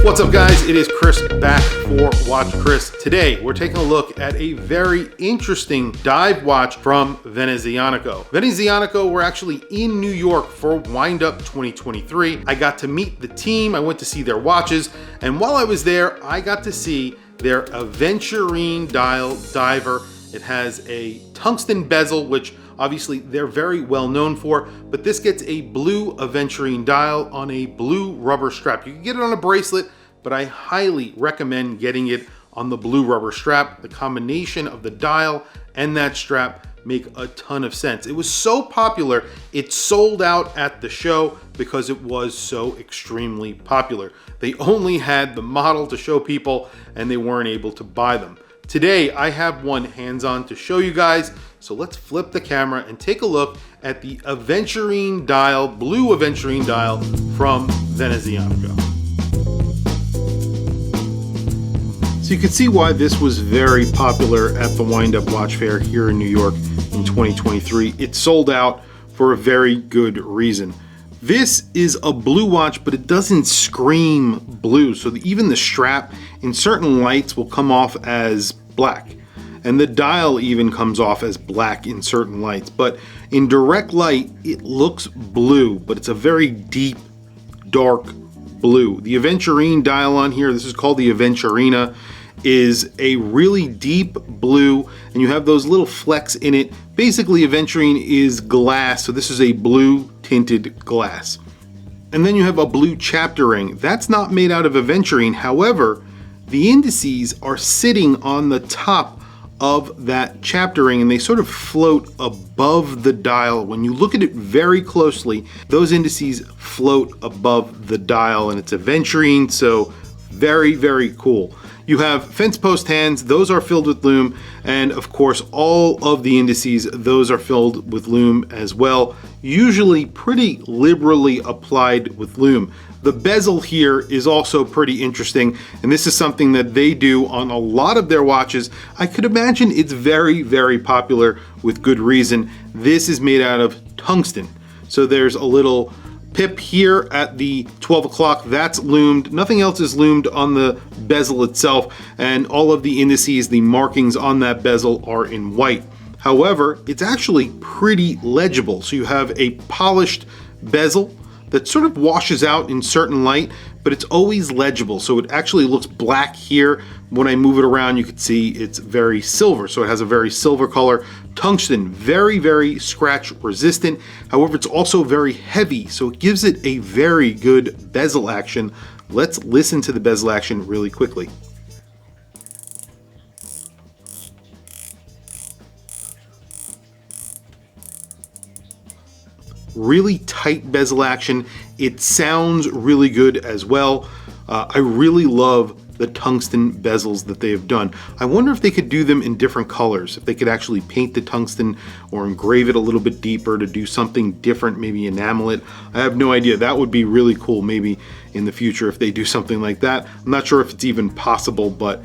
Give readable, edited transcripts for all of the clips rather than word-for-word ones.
What's up, guys? It is Chris back for Watch Chris. Today we're taking a look at a very interesting dive watch from Venezianico. Venezianico were actually in New York for Wind Up 2023. I got to meet the team, I went to see their watches, and while I was there, I got to see their Aventurine dial diver. It has a tungsten bezel, which obviously they're very well known for, but this gets a blue Aventurine dial on a blue rubber strap. You can get it on a bracelet, but I highly recommend getting it on the blue rubber strap. The combination of the dial and that strap make a ton of sense. It was so popular, it sold out at the show because it was so extremely popular. They only had the model to show people and they weren't able to buy them. Today, I have one hands-on to show you guys, so let's flip the camera and take a look at the Aventurine dial, blue Aventurine dial from Venezianico. So you can see why this was very popular at the Wind Up Watch Fair here in New York in 2023. It sold out for a very good reason. This is a blue watch, but it doesn't scream blue. So even the strap in certain lights will come off as black. And the dial even comes off as black in certain lights. But in direct light, it looks blue, but it's a very deep, dark blue. The Aventurine dial on here, this is called the Aventurina, is a really deep blue, and you have those little flecks in it. Basically, Aventurine is glass, so this is a blue tinted glass. And then you have a blue chapter ring. That's not made out of Aventurine. However, the indices are sitting on the top of that chapter ring, and they sort of float above the dial. When you look at it very closely, those indices float above the dial, and it's Aventurine, so very, very cool. You have fence post hands, those are filled with lume, and of course all of the indices, those are filled with lume as well, usually pretty liberally applied with lume. The bezel here is also pretty interesting, and this is something that they do on a lot of their watches. I could imagine it's very, very popular with good reason. This is made out of tungsten. So there's a little pip here at the 12 o'clock, that's lumed. Nothing else is lumed on the bezel itself, and all of the indices, the markings on that bezel are in white. However, it's actually pretty legible. So you have a polished bezel that sort of washes out in certain light, but it's always legible. So it actually looks black here. When I move it around, you can see it's very silver. So it has a very silver color. Tungsten, very, very scratch resistant. However, it's also very heavy, so it gives it a very good bezel action. Let's listen to the bezel action really quickly. Really tight bezel action. It sounds really good as well. I really love the tungsten bezels that they have done. I wonder if they could do them in different colors, if they could actually paint the tungsten or engrave it a little bit deeper to do something different, maybe enamel it. I have no idea. That would be really cool maybe in the future if they do something like that. I'm not sure if it's even possible, but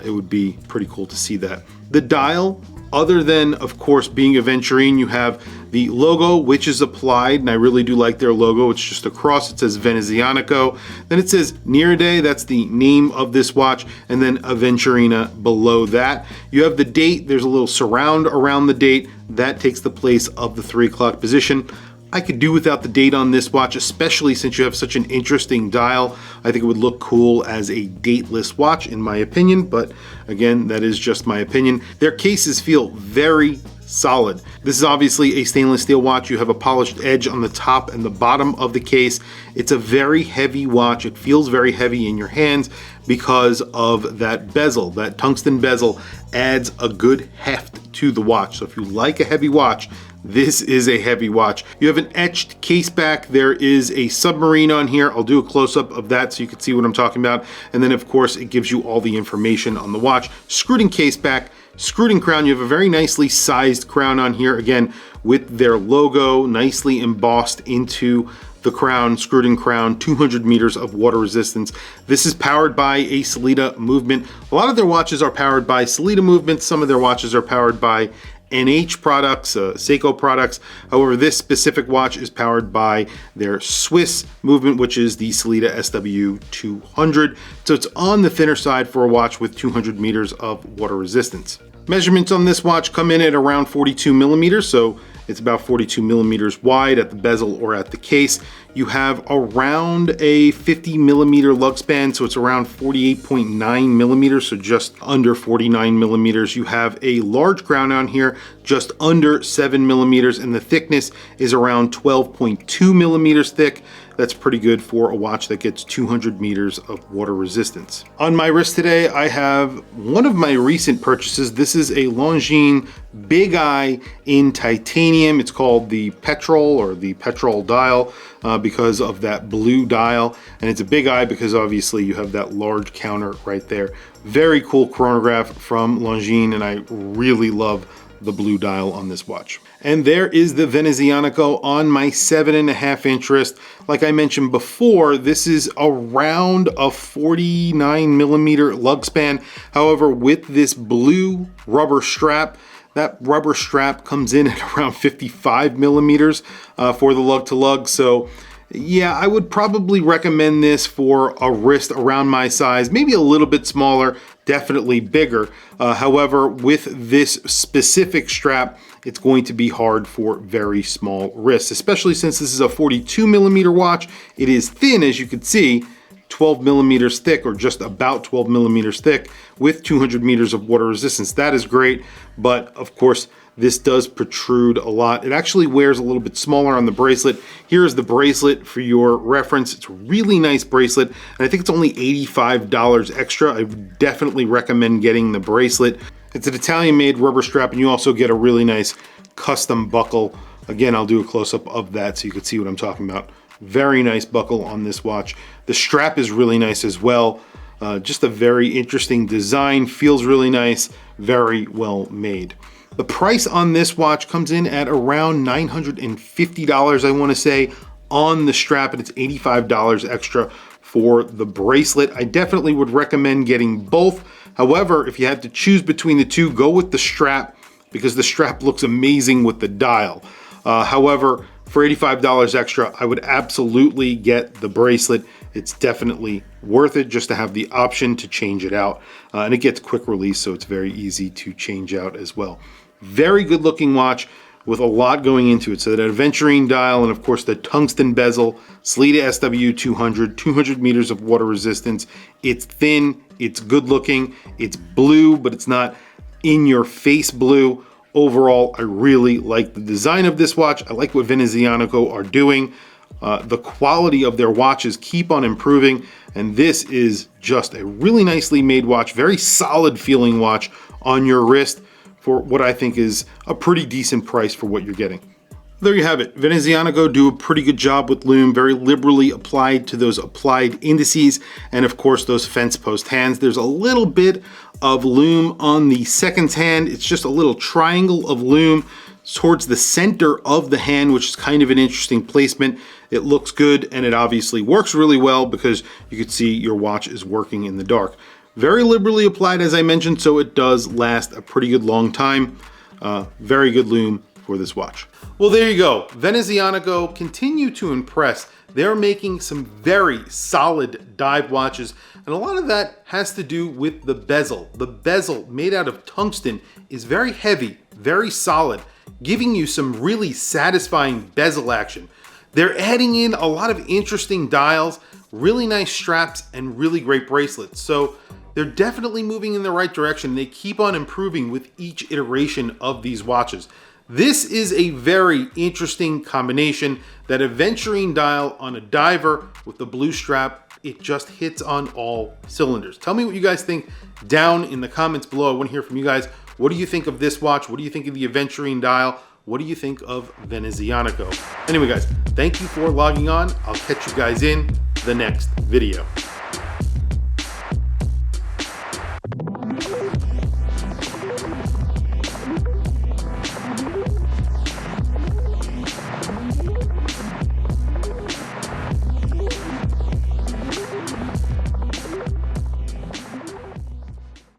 it would be pretty cool to see that. The dial, other than of course being Aventurine, you have the logo, which is applied, and I really do like their logo. It's just a cross, it says Venezianico. Then it says Neride, that's the name of this watch, and then Aventurina below that. You have the date, there's a little surround around the date, that takes the place of the 3 o'clock position. I could do without the date on this watch, especially since you have such an interesting dial. I think it would look cool as a dateless watch in my opinion, but again, that is just my opinion. Their cases feel very solid. This is obviously a stainless steel watch. You have a polished edge on the top and the bottom of the case. It's a very heavy watch. It feels very heavy in your hands because of that bezel. That tungsten bezel adds a good heft to the watch. So if you like a heavy watch, this is a heavy watch. You have an etched case back. There is a submarine on here. I'll do a close-up of that so you can see what I'm talking about. And then of course it gives you all the information on the watch. Screwed in case back, screwed in crown. You have a very nicely sized crown on here, again with their logo nicely embossed into the crown, screwed in crown, 200 meters of water resistance. This is powered by a Sellita movement. A lot of their watches are powered by Sellita movement. Some of their watches are powered by NH products, Seiko products. However, this specific watch is powered by their Swiss movement, which is the Sellita SW200. So it's on the thinner side for a watch with 200 meters of water resistance. Measurements on this watch come in at around 42 millimeters, so it's about 42 millimeters wide at the bezel or at the case. You have around a 50 millimeter lug span, so it's around 48.9 millimeters, so just under 49 millimeters. You have a large crown on here, just under 7 millimeters, and the thickness is around 12.2 millimeters thick. That's pretty good for a watch that gets 200 meters of water resistance. On my wrist today, I have one of my recent purchases. This is a Longines Big Eye in titanium. It's called the Petrol or the Petrol dial because of that blue dial. And it's a big eye because obviously you have that large counter right there. Very cool chronograph from Longines, and I really love the blue dial on this watch. And there is the Venezianico on my 7.5 inch wrist. Like I mentioned before, this is around a 49 millimeter lug span. However, with this blue rubber strap, that rubber strap comes in at around 55 millimeters for the lug to lug. So yeah, I would probably recommend this for a wrist around my size, maybe a little bit smaller, definitely bigger. However, with this specific strap, it's going to be hard for very small wrists, especially since this is a 42 millimeter watch. It is thin, as you can see, 12 millimeters thick, or just about 12 millimeters thick, with 200 meters of water resistance. That is great, but of course, this does protrude a lot. It actually wears a little bit smaller on the bracelet. Here's the bracelet for your reference. It's a really nice bracelet, and I think it's only $85 extra. I would definitely recommend getting the bracelet. It's an Italian-made rubber strap, and you also get a really nice custom buckle. Again, I'll do a close-up of that so you can see what I'm talking about. Very nice buckle on this watch. The strap is really nice as well. Just a very interesting design, feels really nice, very well made. The price on this watch comes in at around $950, I want to say, on the strap, and it's $85 extra for the bracelet. I definitely would recommend getting both. However, if you had to choose between the two, go with the strap because the strap looks amazing with the dial. However, for $85 extra, I would absolutely get the bracelet. It's definitely worth it just to have the option to change it out. And it gets quick release, so it's very easy to change out as well. Very good looking watch with a lot going into it. So that Aventurine dial, and of course the tungsten bezel, Sellita SW200, 200 meters of water resistance. It's thin, it's good looking, it's blue, but it's not in your face blue. Overall, I really like the design of this watch. I like what Venezianico are doing. The quality of their watches keep on improving, and this is just a really nicely made watch, very solid feeling watch on your wrist for what I think is a pretty decent price for what you're getting. There you have it. Venezianico do a pretty good job with lume, very liberally applied to those applied indices, and of course those fence post hands. There's a little bit of lume on the second hand. It's just a little triangle of lume towards the center of the hand, which is kind of an interesting placement. It looks good, and it obviously works really well because you can see your watch is working in the dark. Very liberally applied, as I mentioned, so it does last a pretty good long time. Very good lume for this watch. Well, there you go. Venezianico continue to impress. They're making some very solid dive watches, and a lot of that has to do with the bezel. The bezel, made out of tungsten, is very heavy, very solid, giving you some really satisfying bezel action. They're adding in a lot of interesting dials, really nice straps, and really great bracelets. So they're definitely moving in the right direction. They keep on improving with each iteration of these watches. This is a very interesting combination. That Aventurine dial on a diver with the blue strap, it just hits on all cylinders. Tell me what you guys think down in the comments below. I want to hear from you guys. What do you think of this watch? What do you think of the Aventurine dial? What do you think of Venezianico? Anyway, guys, thank you for logging on. I'll catch you guys in the next video.